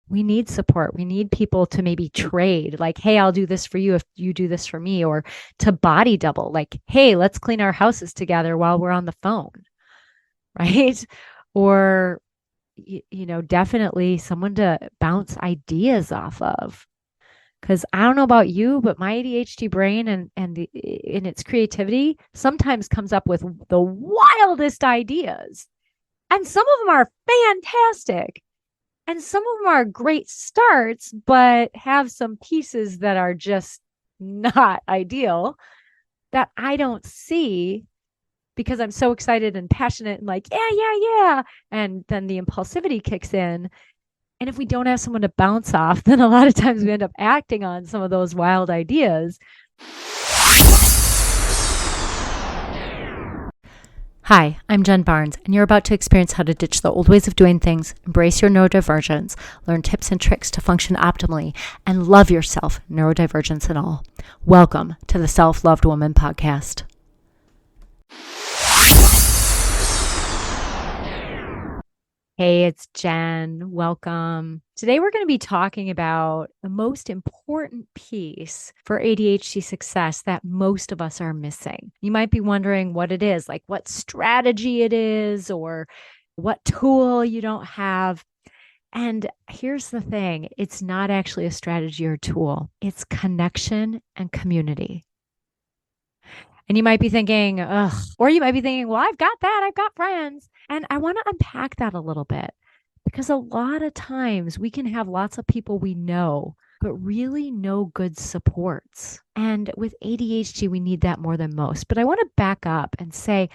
We need support. We need people to maybe trade, like, hey, I'll do this for you if you do this for me, or to body double, like, hey, let's clean our houses together while we're on the phone, right? Or, definitely someone to bounce ideas off of. Because I don't know about you, but my ADHD brain in its creativity sometimes comes up with the wildest ideas. And some of them are fantastic. And some of them are great starts, but have some pieces that are just not ideal that I don't see because I'm so excited and passionate and like, yeah, yeah, yeah. And then the impulsivity kicks in. And if we don't have someone to bounce off, then a lot of times we end up acting on some of those wild ideas. Hi, I'm Jen Barnes, and you're about to experience how to ditch the old ways of doing things, embrace your neurodivergence, learn tips and tricks to function optimally, and love yourself, neurodivergence and all. Welcome to the Self-Loved Woman podcast. Hey, it's Jen. Welcome. Today, we're going to be talking about the most important piece for ADHD success that most of us are missing. You might be wondering what it is, like what strategy it is, or what tool you don't have. And here's the thing, it's not actually a strategy or tool, it's connection and community. And you might be thinking, ugh, or you might be thinking, well, I've got that. I've got friends. And I want to unpack that a little bit because a lot of times we can have lots of people we know, but really no good supports. And with ADHD, we need that more than most. But I want to back up and say,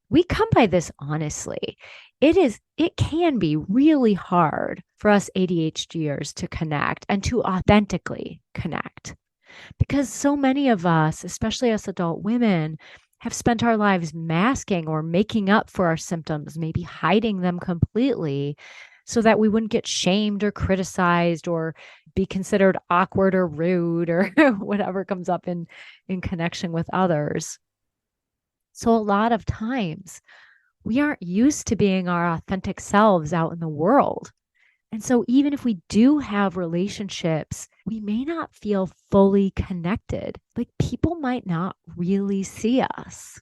we come by this honestly. It can be really hard for us ADHDers to connect and to authentically connect. Because so many of us, especially us adult women, have spent our lives masking or making up for our symptoms, maybe hiding them completely so that we wouldn't get shamed or criticized or be considered awkward or rude or whatever comes up in connection with others. So a lot of times we aren't used to being our authentic selves out in the world. And so, even if we do have relationships, we may not feel fully connected. Like people might not really see us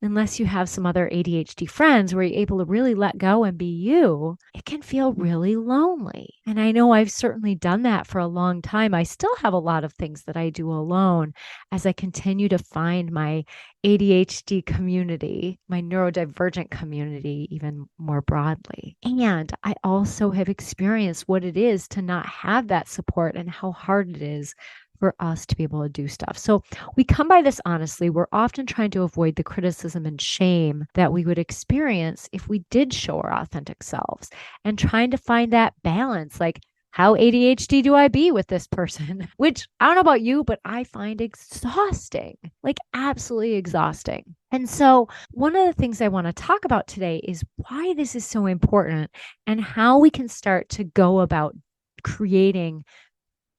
unless you have some other ADHD friends where you're able to really let go and be you. It can feel really lonely. And I know I've certainly done that for a long time. I still have a lot of things that I do alone as I continue to find my ADHD community, my neurodivergent community, even more broadly. And I also have experienced what it is to not have that support and how hard it is for us to be able to do stuff. So we come by this honestly. We're often trying to avoid the criticism and shame that we would experience if we did show our authentic selves and trying to find that balance. Like, how ADHD do I be with this person? Which I don't know about you, but I find exhausting, like absolutely exhausting. And so, one of the things I want to talk about today is why this is so important and how we can start to go about creating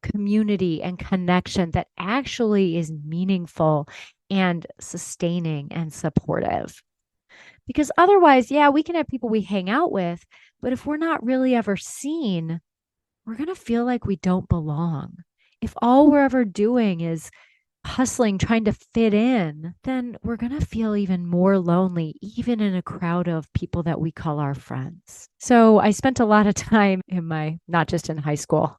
community and connection that actually is meaningful and sustaining and supportive. Because otherwise, yeah, we can have people we hang out with, but if we're not really ever seen, we're going to feel like we don't belong. If all we're ever doing is hustling, trying to fit in, then we're going to feel even more lonely, even in a crowd of people that we call our friends. So I spent a lot of time not just in high school,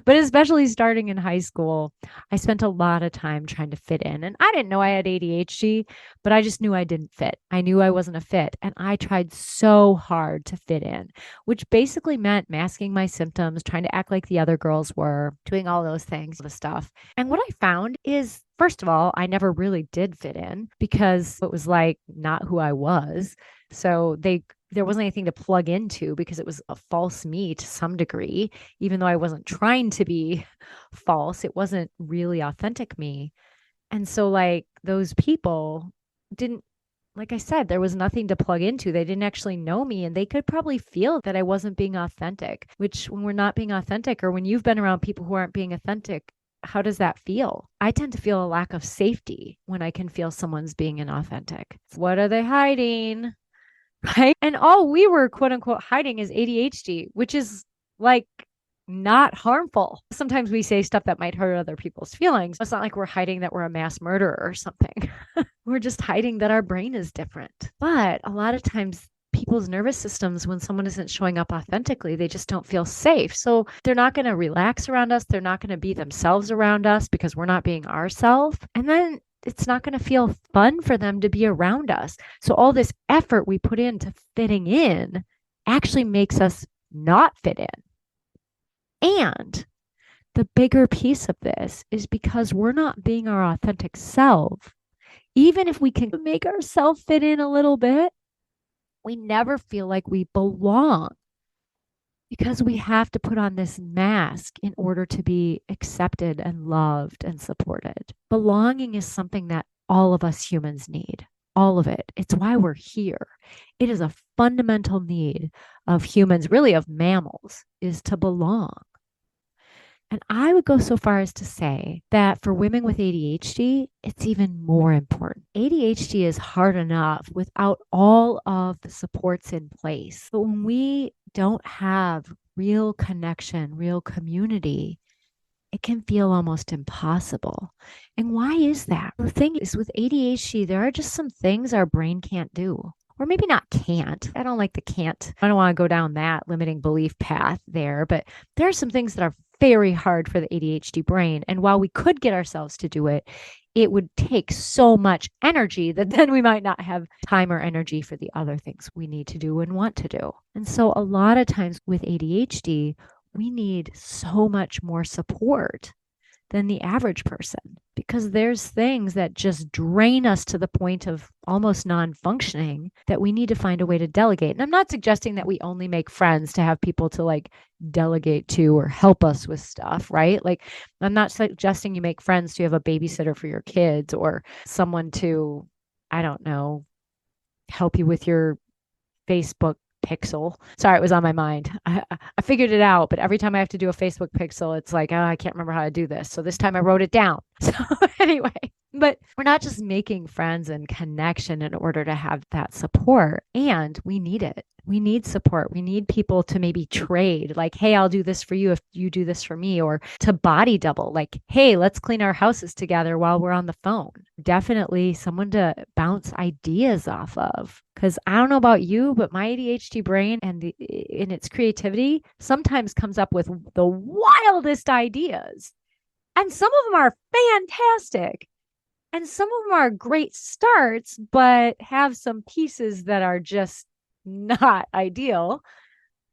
but especially starting in high school, I spent a lot of time trying to fit in. And I didn't know I had ADHD, but I just knew I didn't fit. I knew I wasn't a fit. And I tried so hard to fit in, which basically meant masking my symptoms, trying to act like the other girls were, doing all those things, the stuff. And what I found is, first of all, I never really did fit in because it was like not who I was. So there wasn't anything to plug into because it was a false me to some degree, even though I wasn't trying to be false. It wasn't really authentic me. And so like those people didn't, like I said, there was nothing to plug into. They didn't actually know me and they could probably feel that I wasn't being authentic, which when we're not being authentic or when you've been around people who aren't being authentic, how does that feel? I tend to feel a lack of safety when I can feel someone's being inauthentic. What are they hiding? Right. And all we were quote unquote hiding is ADHD, which is like not harmful. Sometimes we say stuff that might hurt other people's feelings. It's not like we're hiding that we're a mass murderer or something. We're just hiding that our brain is different. But a lot of times, people's nervous systems, when someone isn't showing up authentically, they just don't feel safe. So they're not going to relax around us. They're not going to be themselves around us because we're not being ourselves. And then it's not going to feel fun for them to be around us. So all this effort we put into fitting in actually makes us not fit in. And the bigger piece of this is because we're not being our authentic self. Even if we can make ourselves fit in a little bit, we never feel like we belong because we have to put on this mask in order to be accepted and loved and supported. Belonging is something that all of us humans need. All of it. It's why we're here. It is a fundamental need of humans, really of mammals, is to belong. And I would go so far as to say that for women with ADHD, it's even more important. ADHD is hard enough without all of the supports in place. But when we don't have real connection, real community, it can feel almost impossible. And why is that? The thing is, with ADHD, there are just some things our brain can't do. Or maybe not can't. I don't like the can't. I don't want to go down that limiting belief path there, but there are some things that are very hard for the ADHD brain. And while we could get ourselves to do it, it would take so much energy that then we might not have time or energy for the other things we need to do and want to do. And so a lot of times with ADHD, we need so much more support than the average person because there's things that just drain us to the point of almost non-functioning that we need to find a way to delegate. And I'm not suggesting that we only make friends to have people to like delegate to or help us with stuff, right? Like I'm not suggesting you make friends to have a babysitter for your kids or someone to, I don't know, help you with your Facebook pixel. Sorry, it was on my mind. I figured it out, but every time I have to do a Facebook pixel, it's like, oh, I can't remember how to do this. So this time I wrote it down. So anyway, but we're not just making friends and connection in order to have that support. And we need it. We need support. We need people to maybe trade, like, hey, I'll do this for you if you do this for me, or to body double, like, hey, let's clean our houses together while we're on the phone. Definitely someone to bounce ideas off of. Because I don't know about you, but my ADHD brain and in its creativity sometimes comes up with the wildest ideas. And some of them are fantastic. And some of them are great starts, but have some pieces that are just not ideal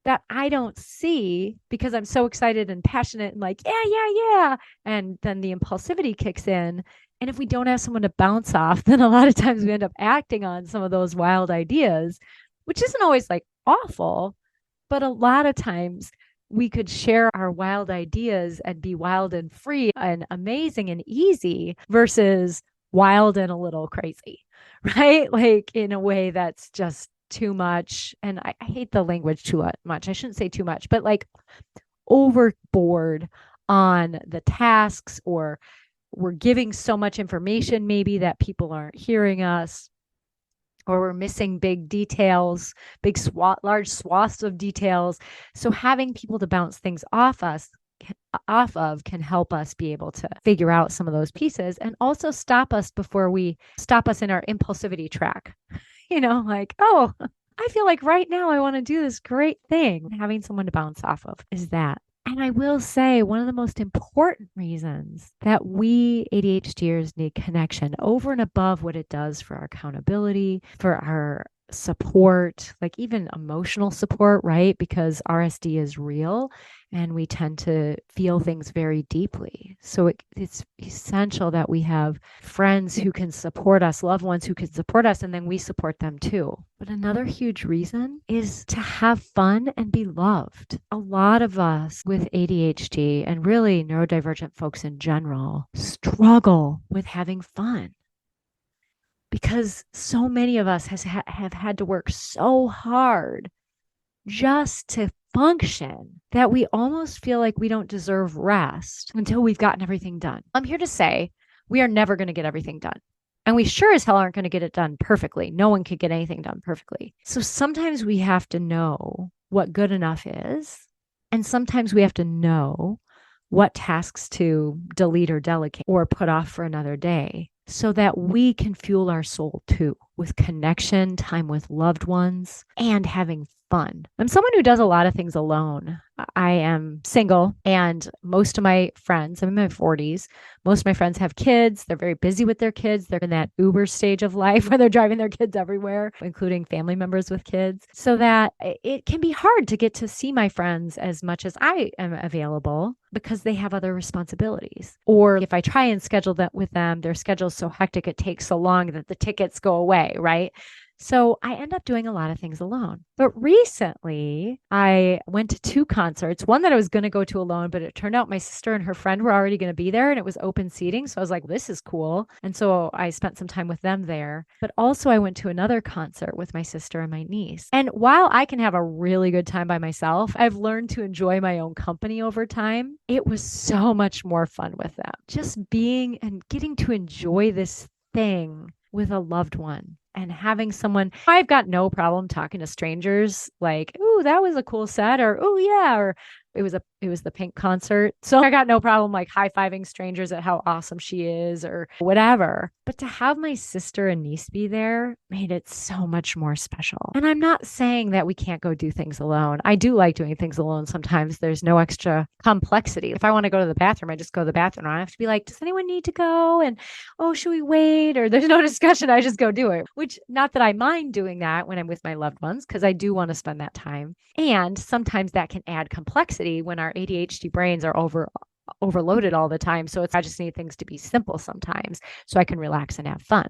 that I don't see because I'm so excited and passionate and like, yeah, yeah, yeah. And then the impulsivity kicks in. And if we don't have someone to bounce off, then a lot of times we end up acting on some of those wild ideas, which isn't always like awful, but a lot of times we could share our wild ideas and be wild and free and amazing and easy versus wild and a little crazy, right? Like in a way that's just too much. And I hate the language too much. I shouldn't say too much, but like overboard on the tasks, or we're giving so much information maybe that people aren't hearing us, or we're missing big details, large swaths of details. So having people to bounce things off of can help us be able to figure out some of those pieces and also stop us in our impulsivity track. Like, oh, I feel like right now I want to do this great thing. Having someone to bounce off of is that. And I will say one of the most important reasons that we ADHDers need connection over and above what it does for our accountability, for our support, like even emotional support, right? Because RSD is real and we tend to feel things very deeply. So it's essential that we have friends who can support us, loved ones who can support us, and then we support them too. But another huge reason is to have fun and be loved. A lot of us with ADHD and really neurodivergent folks in general struggle with having fun because so many of us have had to work so hard just to function that we almost feel like we don't deserve rest until we've gotten everything done. I'm here to say we are never going to get everything done. And we sure as hell aren't going to get it done perfectly. No one could get anything done perfectly. So sometimes we have to know what good enough is. And sometimes we have to know what tasks to delete or delegate or put off for another day so that we can fuel our soul too with connection, time with loved ones, and having fun. I'm someone who does a lot of things alone. I am single, and most of my friends, I'm in my 40s, most of my friends have kids. They're very busy with their kids. They're in that Uber stage of life where they're driving their kids everywhere, including family members with kids. So that it can be hard to get to see my friends as much as I am available because they have other responsibilities. Or if I try and schedule that with them, their schedule's so hectic, it takes so long that the tickets go away, right? So I end up doing a lot of things alone. But recently, I went to two concerts, one that I was going to go to alone, but it turned out my sister and her friend were already going to be there and it was open seating. So I was like, this is cool. And so I spent some time with them there. But also, I went to another concert with my sister and my niece. And while I can have a really good time by myself, I've learned to enjoy my own company over time. It was so much more fun with them. Just being and getting to enjoy this thing with a loved one and having someone. I've got no problem talking to strangers like, "Oh, that was a cool set," or "Oh yeah," or it was the Pink concert. So I got no problem like high-fiving strangers at how awesome she is or whatever. But to have my sister and niece be there made it so much more special. And I'm not saying that we can't go do things alone. I do like doing things alone sometimes. There's no extra complexity. If I want to go to the bathroom, I just go to the bathroom. I don't have to be like, does anyone need to go? And oh, should we wait? Or there's no discussion. I just go do it, which not that I mind doing that when I'm with my loved ones, because I do want to spend that time. And sometimes that can add complexity when our ADHD brains are overloaded all the time. So I just need things to be simple sometimes so I can relax and have fun.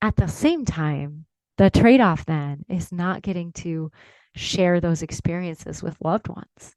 At the same time, the trade-off then is not getting to share those experiences with loved ones.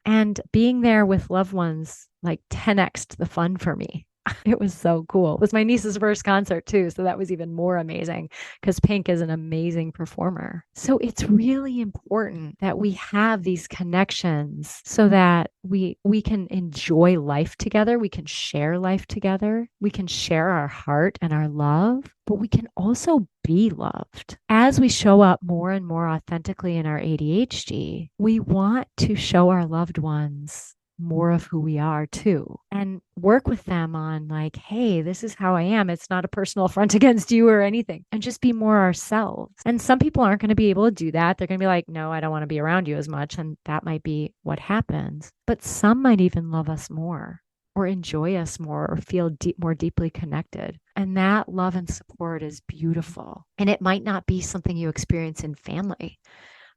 And being there with loved ones like 10x the fun for me. It was so cool. It was my niece's first concert too, so that was even more amazing because Pink is an amazing performer. So it's really important that we have these connections so that we can enjoy life together, we can share life together, we can share our heart and our love, but we can also be loved. As we show up more and more authentically in our ADHD, we want to show our loved ones more of who we are too and work with them on like, hey, this is how I am. It's not a personal affront against you or anything, and just be more ourselves. And some people aren't going to be able to do that. They're going to be like, no, I don't want to be around you as much. And that might be what happens. But some might even love us more or enjoy us more or feel more deeply connected. And that love and support is beautiful. And it might not be something you experience in family.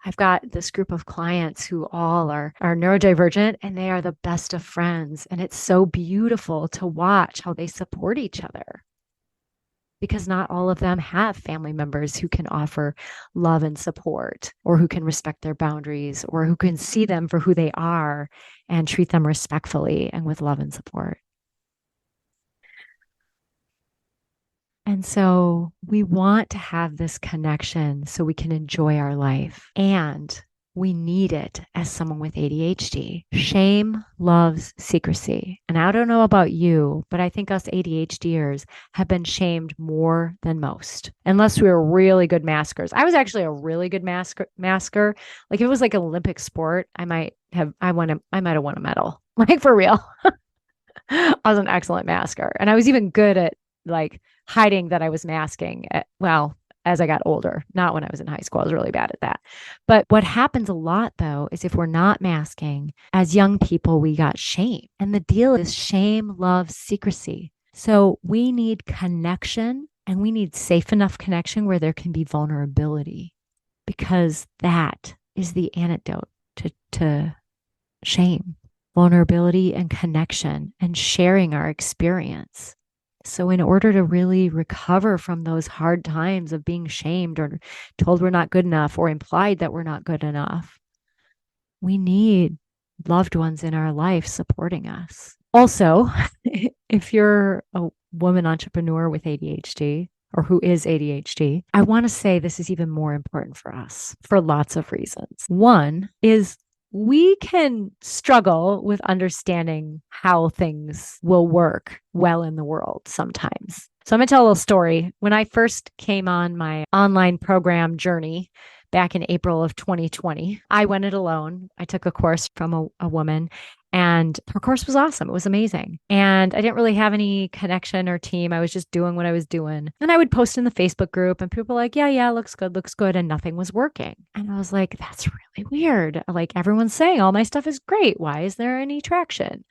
I've got this group of clients who all are neurodivergent and they are the best of friends. And it's so beautiful to watch how they support each other because not all of them have family members who can offer love and support or who can respect their boundaries or who can see them for who they are and treat them respectfully and with love and support. And so we want to have this connection so we can enjoy our life. And we need it as someone with ADHD. Shame loves secrecy. And I don't know about you, but I think us ADHDers have been shamed more than most, unless we were really good maskers. I was actually a really good masker. Like if it was like an Olympic sport, I might have won a medal. Like for real. I was an excellent masker. And I was even good at like hiding that I was masking as I got older, not when I was in high school. I was really bad at that. But what happens a lot though is if we're not masking, as young people, we got shame. And the deal is shame loves secrecy. So we need connection and we need safe enough connection where there can be vulnerability because that is the antidote to shame, vulnerability and connection and sharing our experience. So in order to really recover from those hard times of being shamed or told we're not good enough or implied that we're not good enough, we need loved ones in our life supporting us. Also, if you're a woman entrepreneur with ADHD or who is ADHD, I want to say this is even more important for us for lots of reasons. One is we can struggle with understanding how things will work well in the world sometimes. So I'm going to tell a little story. When I first came on my online program journey back in April of 2020. I went it alone. I took a course from a woman, and her course was awesome. It was amazing. And I didn't really have any connection or team. I was just doing what I was doing. And I would post in the Facebook group, and people were like, yeah, yeah, looks good, looks good. And nothing was working. And I was like, that's really weird. Like everyone's saying all my stuff is great. Why is there any traction?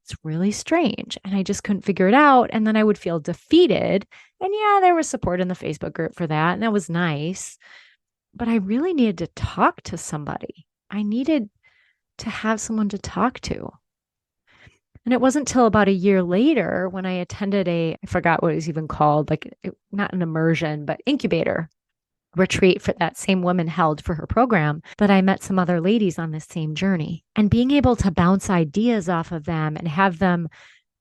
It's really strange. And I just couldn't figure it out. And then I would feel defeated. And yeah, there was support in the Facebook group for that. And that was nice. But I really needed to talk to somebody. I needed to have someone to talk to. And it wasn't until about a year later when I attended I forgot what it was even called, like not an immersion, but incubator retreat for that same woman held for her program, that I met some other ladies on this same journey. And being able to bounce ideas off of them and have them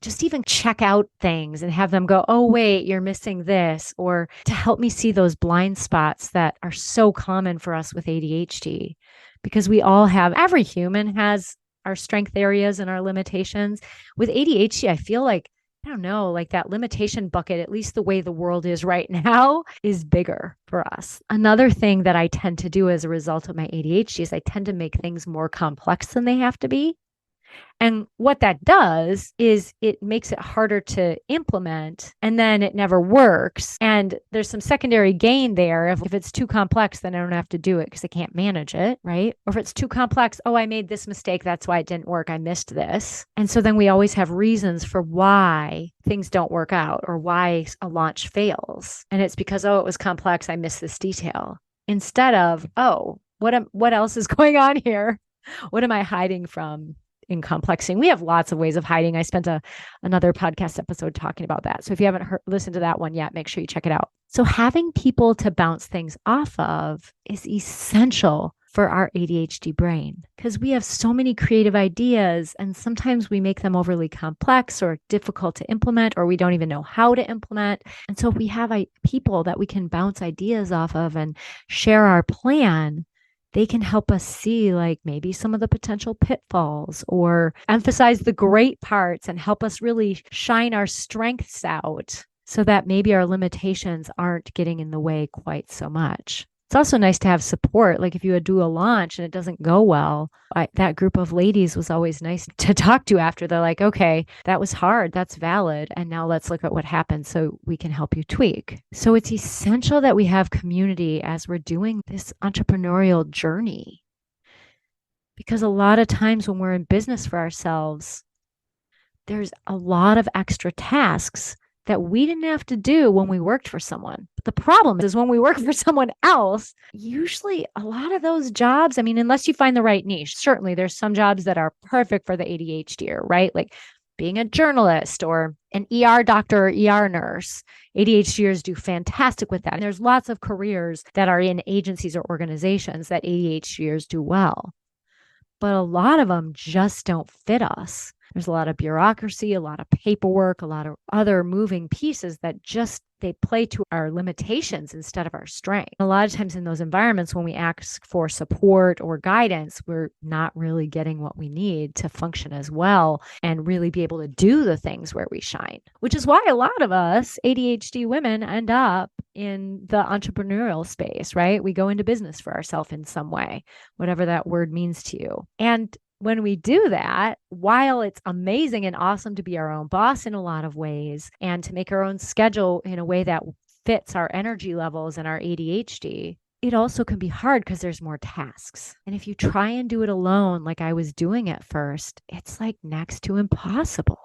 just even check out things and have them go, oh, wait, you're missing this, or to help me see those blind spots that are so common for us with ADHD, because we all have, every human has our strength areas and our limitations. With ADHD, I feel like, I don't know, like that limitation bucket, at least the way the world is right now, is bigger for us. Another thing that I tend to do as a result of my ADHD is I tend to make things more complex than they have to be. And what that does is it makes it harder to implement, and then it never works. And there's some secondary gain there. If it's too complex, then I don't have to do it because I can't manage it, right? Or if it's too complex, oh, I made this mistake. That's why it didn't work. I missed this. And so then we always have reasons for why things don't work out or why a launch fails. And it's because, oh, it was complex. I missed this detail. Instead of, oh, what else is going on here? What am I hiding from in complexing? We have lots of ways of hiding. I spent another podcast episode talking about that. So if you haven't listened to that one yet, make sure you check it out. So having people to bounce things off of is essential for our ADHD brain, because we have so many creative ideas and sometimes we make them overly complex or difficult to implement, or we don't even know how to implement. And so if we have people that we can bounce ideas off of and share our plan, they can help us see like maybe some of the potential pitfalls or emphasize the great parts and help us really shine our strengths out so that maybe our limitations aren't getting in the way quite so much. It's also nice to have support. Like if you do a launch and it doesn't go well, that group of ladies was always nice to talk to after. They're like, okay, that was hard. That's valid. And now let's look at what happened so we can help you tweak. So it's essential that we have community as we're doing this entrepreneurial journey. Because a lot of times when we're in business for ourselves, there's a lot of extra tasks that we didn't have to do when we worked for someone. But the problem is when we work for someone else, usually a lot of those jobs, I mean, unless you find the right niche, certainly there's some jobs that are perfect for the ADHDer, right? Like being a journalist or an ER doctor or ER nurse. ADHDers do fantastic with that. And there's lots of careers that are in agencies or organizations that ADHDers do well. But a lot of them just don't fit us. There's a lot of bureaucracy, a lot of paperwork, a lot of other moving pieces that just they play to our limitations instead of our strength. A lot of times in those environments, when we ask for support or guidance, we're not really getting what we need to function as well and really be able to do the things where we shine, which is why a lot of us ADHD women end up in the entrepreneurial space, right? We go into business for ourselves in some way, whatever that word means to you. And when we do that, while it's amazing and awesome to be our own boss in a lot of ways and to make our own schedule in a way that fits our energy levels and our ADHD, it also can be hard because there's more tasks. And if you try and do it alone, like I was doing at first, it's like next to impossible.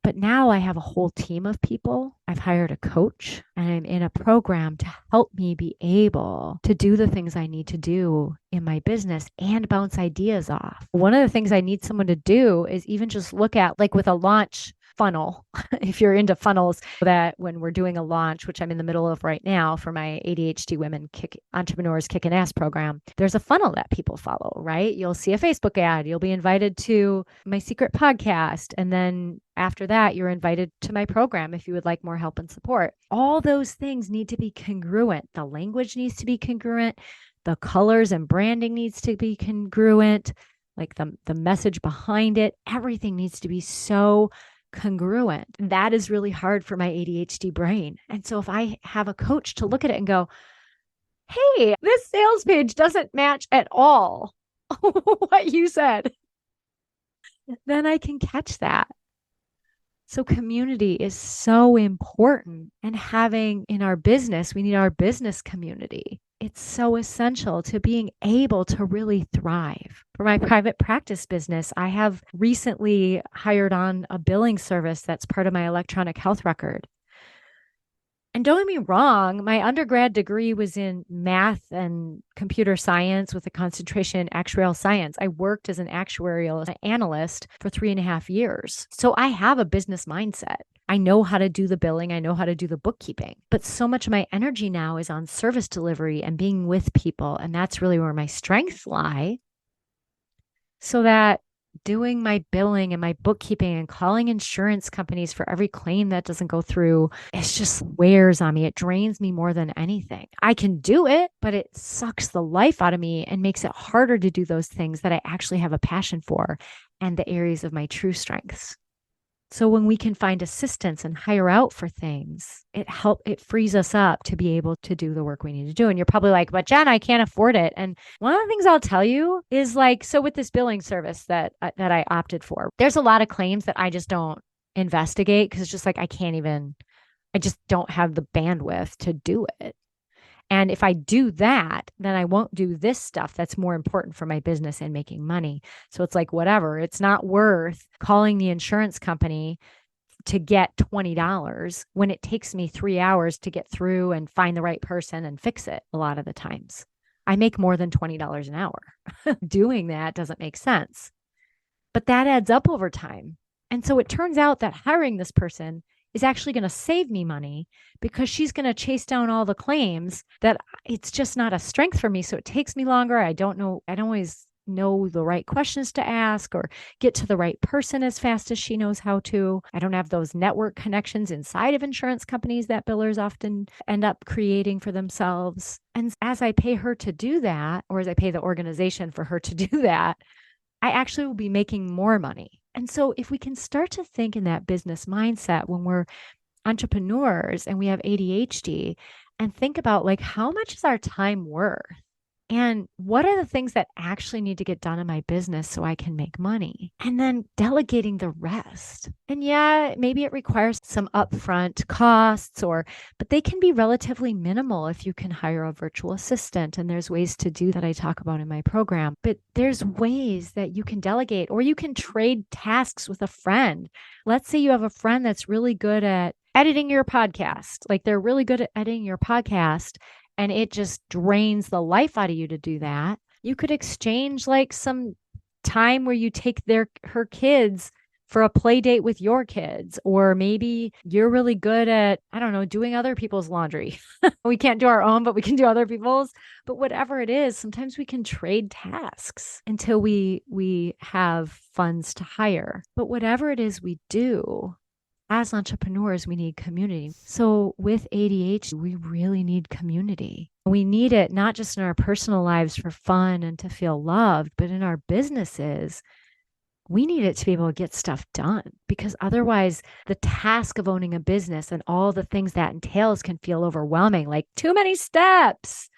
But now I have a whole team of people. I've hired a coach and I'm in a program to help me be able to do the things I need to do in my business and bounce ideas off. One of the things I need someone to do is even just look at, like with a launch funnel, if you're into funnels, that when we're doing a launch, which I'm in the middle of right now for my ADHD women entrepreneurs kicking ass program, there's a funnel that people follow, right? You'll see a Facebook ad, you'll be invited to my secret podcast, and then after that, you're invited to my program if you would like more help and support. All those things need to be congruent. The language needs to be congruent. The colors and branding needs to be congruent. Like the message behind it, everything needs to be so congruent. That is really hard for my ADHD brain. And so if I have a coach to look at it and go, hey, this sales page doesn't match at all what you said. Then I can catch that. So community is so important. And having in our business, we need our business community. It's so essential to being able to really thrive. For my private practice business, I have recently hired on a billing service that's part of my electronic health record. And don't get me wrong, my undergrad degree was in math and computer science with a concentration in actuarial science. I worked as an actuarial analyst for 3.5 years. So I have a business mindset. I know how to do the billing, I know how to do the bookkeeping. But so much of my energy now is on service delivery and being with people. And that's really where my strengths lie. So that doing my billing and my bookkeeping and calling insurance companies for every claim that doesn't go through, it just wears on me. It drains me more than anything. I can do it, but it sucks the life out of me and makes it harder to do those things that I actually have a passion for and the areas of my true strengths. So when we can find assistance and hire out for things, it frees us up to be able to do the work we need to do. And you're probably like, but Jen, I can't afford it. And one of the things I'll tell you is like, so with this billing service that I opted for, there's a lot of claims that I just don't investigate because it's just like I just don't have the bandwidth to do it. And if I do that, then I won't do this stuff that's more important for my business and making money. So it's like, whatever, it's not worth calling the insurance company to get $20 when it takes me 3 hours to get through and find the right person and fix it a lot of the times. I make more than $20 an hour. Doing that doesn't make sense, but that adds up over time. And so it turns out that hiring this person is actually going to save me money because she's going to chase down all the claims that it's just not a strength for me. So it takes me longer. I don't always know the right questions to ask or get to the right person as fast as she knows how to. I don't have those network connections inside of insurance companies that billers often end up creating for themselves. And as I pay her to do that, or as I pay the organization for her to do that, I actually will be making more money. And so if we can start to think in that business mindset when we're entrepreneurs and we have ADHD and think about like, how much is our time worth? And what are the things that actually need to get done in my business so I can make money? And then delegating the rest. And yeah, maybe it requires some upfront costs but they can be relatively minimal if you can hire a virtual assistant. And there's ways to do that I talk about in my program. But there's ways that you can delegate or you can trade tasks with a friend. Let's say you have a friend that's really good at editing your podcast. Like they're really good at editing your podcast and it just drains the life out of you to do that. You could exchange like some time where you take her kids for a play date with your kids, or maybe you're really good at, I don't know, doing other people's laundry. We can't do our own, but we can do other people's. But whatever it is, sometimes we can trade tasks until we have funds to hire. But whatever it is we do, as entrepreneurs, we need community. So with ADHD, we really need community. We need it not just in our personal lives for fun and to feel loved, but in our businesses, we need it to be able to get stuff done because otherwise the task of owning a business and all the things that entails can feel overwhelming, like too many steps,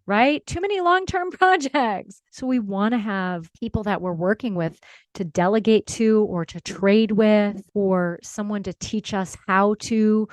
right? Too many long-term projects. So we want to have people that we're working with to delegate to or to trade with, or someone to teach us how to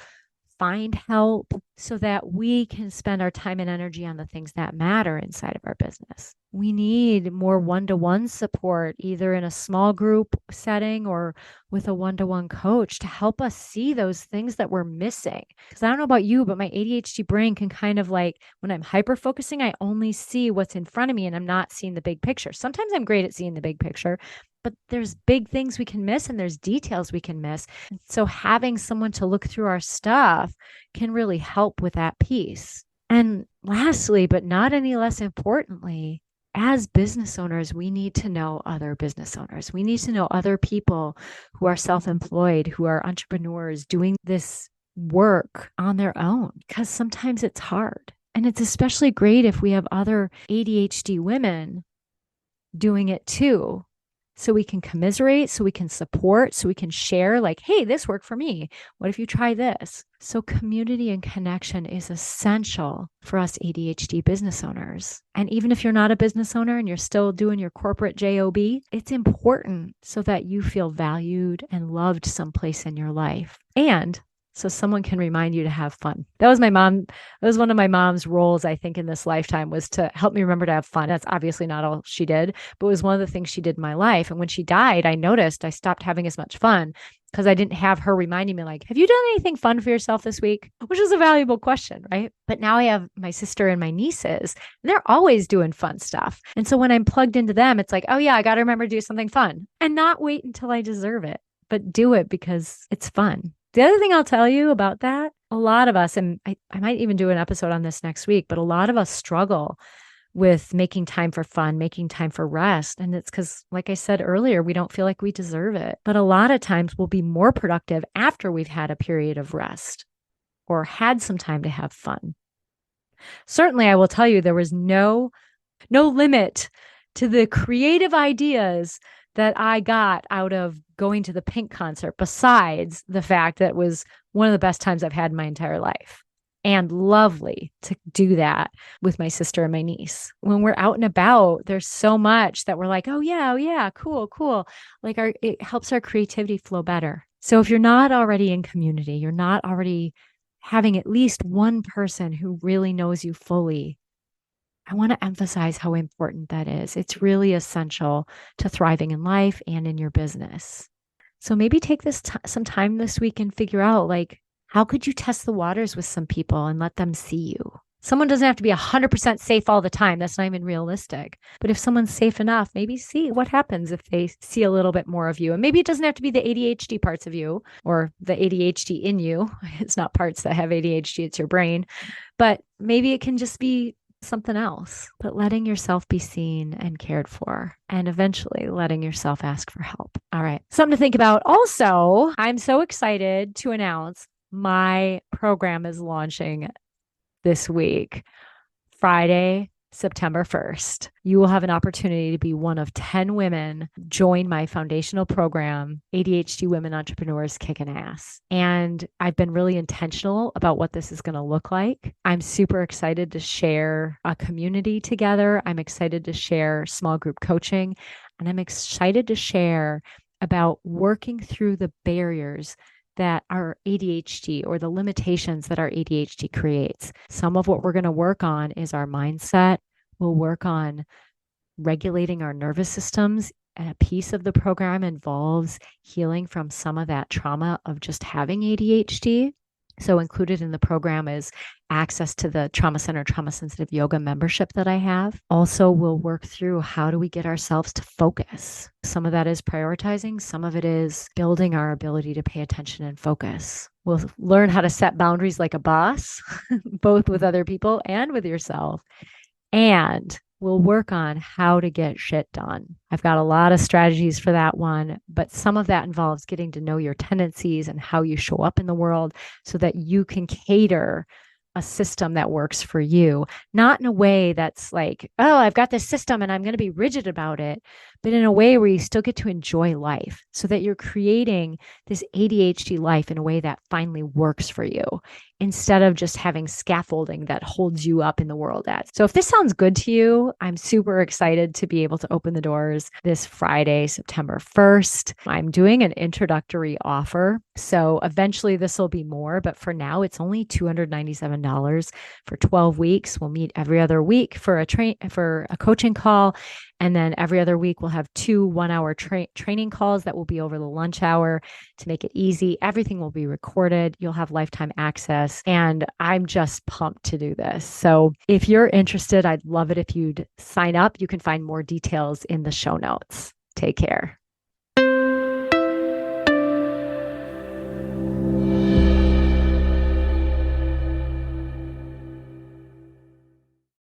find help so that we can spend our time and energy on the things that matter inside of our business. We need more one-to-one support, either in a small group setting or with a one-to-one coach to help us see those things that we're missing. Because I don't know about you, but my ADHD brain can kind of like, when I'm hyper-focusing, I only see what's in front of me and I'm not seeing the big picture. Sometimes I'm great at seeing the big picture, but there's big things we can miss and there's details we can miss. So having someone to look through our stuff can really help with that piece. And lastly, but not any less importantly, as business owners, we need to know other business owners. We need to know other people who are self-employed, who are entrepreneurs doing this work on their own, because sometimes it's hard. And it's especially great if we have other ADHD women doing it too. so we can commiserate, so we can support, so we can share, like, hey, this worked for me. What if you try this? So community and connection is essential for us ADHD business owners. And even if you're not a business owner and you're still doing your corporate job, it's important so that you feel valued and loved someplace in your life. And so someone can remind you to have fun. That was my mom. That was one of my mom's roles, I think, in this lifetime, was to help me remember to have fun. That's obviously not all she did, but it was one of the things she did in my life. And when she died, I noticed I stopped having as much fun because I didn't have her reminding me, like, have you done anything fun for yourself this week? Which is a valuable question, right? But now I have my sister and my nieces, and they're always doing fun stuff. And so when I'm plugged into them, it's like, oh yeah, I got to remember to do something fun and not wait until I deserve it, but do it because it's fun. The other thing I'll tell you about that, a lot of us, and I might even do an episode on this next week, but a lot of us struggle with making time for fun, making time for rest. And it's because, like I said earlier, we don't feel like we deserve it. But a lot of times we'll be more productive after we've had a period of rest or had some time to have fun. Certainly, I will tell you, there was no limit to the creative ideas that I got out of going to the Pink concert, besides the fact that it was one of the best times I've had in my entire life. And lovely to do that with my sister and my niece. When we're out and about, there's so much that we're like, oh yeah, cool, cool. Like it helps our creativity flow better. So if you're not already in community, you're not already having at least one person who really knows you fully, I want to emphasize how important that is. It's really essential to thriving in life and in your business. So maybe take some time this week and figure out, like, how could you test the waters with some people and let them see you? Someone doesn't have to be 100% safe all the time. That's not even realistic. But if someone's safe enough, maybe see what happens if they see a little bit more of you. And maybe it doesn't have to be the ADHD parts of you or the ADHD in you. It's not parts that have ADHD, it's your brain. But maybe it can just be something else, but letting yourself be seen and cared for, and eventually letting yourself ask for help. All right. Something to think about. Also, I'm so excited to announce my program is launching this week, Friday, September 1st. You will have an opportunity to be one of 10 women join my foundational program, ADHD Women Entrepreneurs Kicking Ass. And I've been really intentional about what this is going to look like. I'm super excited to share a community together. I'm excited to share small group coaching, and I'm excited to share about working through the barriers that our ADHD, or the limitations that our ADHD creates. Some of what we're going to work on is our mindset. We'll work on regulating our nervous systems. And a piece of the program involves healing from some of that trauma of just having ADHD. So included in the program is access to the Trauma Center Trauma Sensitive Yoga membership that I have. Also, we'll work through, how do we get ourselves to focus? Some of that is prioritizing. Some of it is building our ability to pay attention and focus. We'll learn how to set boundaries like a boss, both with other people and with yourself. And we'll work on how to get shit done. I've got a lot of strategies for that one, but some of that involves getting to know your tendencies and how you show up in the world so that you can cater a system that works for you, not in a way that's like, oh, I've got this system and I'm going to be rigid about it, but in a way where you still get to enjoy life, so that you're creating this ADHD life in a way that finally works for you, instead of just having scaffolding that holds you up in the world. So if this sounds good to you, I'm super excited to be able to open the doors this Friday, September 1st. I'm doing an introductory offer. So eventually this will be more, but for now it's only $297 for 12 weeks. We'll meet every other week for a coaching call. And then every other week, we'll have 2 one-hour training calls that will be over the lunch hour to make it easy. Everything will be recorded. You'll have lifetime access. And I'm just pumped to do this. So if you're interested, I'd love it if you'd sign up. You can find more details in the show notes. Take care.